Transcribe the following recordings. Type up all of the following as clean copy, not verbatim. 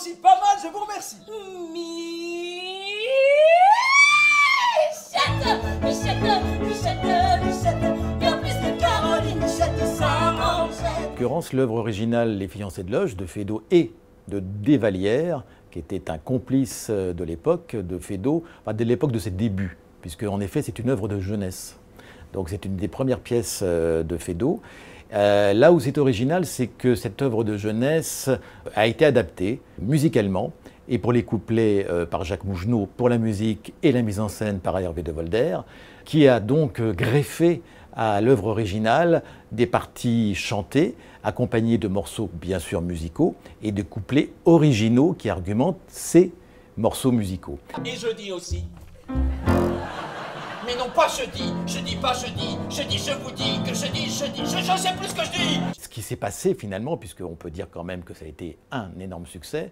aussi pas mal, je vous remercie. Michette, bien plus que Caroline, Michette, ça manchette. En l'occurrence, l'œuvre originale Les Fiancées de Loge de Feydeau et de Desvallières, qui était un complice de l'époque de Feydeau, enfin de l'époque de ses débuts, puisque en effet c'est une œuvre de jeunesse. Donc c'est une des premières pièces de Feydeau. Là où c'est original, c'est que cette œuvre de jeunesse a été adaptée musicalement, et pour les couplets par Jacques Mougenot, pour la musique et la mise en scène par Hervé de Volder, qui a donc greffé à l'œuvre originale des parties chantées, accompagnées de morceaux bien sûr musicaux, et de couplets originaux qui argumentent ces morceaux musicaux. Et je dis aussi. Mais non pas je dis pas je dis je vous dis que je dis, je sais plus ce que je dis. Ce qui s'est passé finalement, puisqu'on peut dire quand même que ça a été un énorme succès,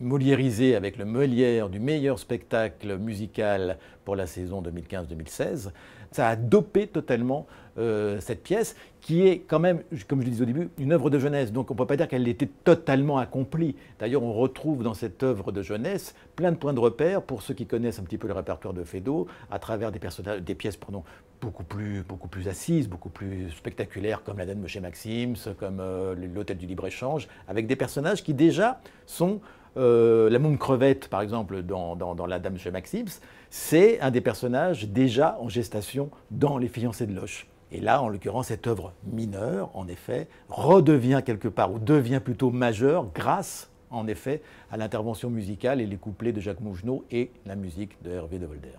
moliérisé avec le Molière du meilleur spectacle musical pour la saison 2015-2016, ça a dopé totalement cette pièce, qui est quand même, comme je le disais au début, une œuvre de jeunesse. Donc on ne peut pas dire qu'elle était totalement accomplie. D'ailleurs, on retrouve dans cette œuvre de jeunesse plein de points de repère pour ceux qui connaissent un petit peu le répertoire de Feydeau, à travers des pièces beaucoup plus assises, beaucoup plus spectaculaires, comme La Dame chez Maxims, comme L'Hôtel du Libre-Échange, avec des personnages qui déjà sont... la Môme Crevette, par exemple, dans La Dame chez Maxims, c'est un des personnages déjà en gestation dans Les Fiancées de Loche. Et là, en l'occurrence, cette œuvre mineure, en effet, redevient quelque part, ou devient plutôt majeure, grâce, en effet, à l'intervention musicale et les couplets de Jacques Mougenot et la musique de Hervé de Volder.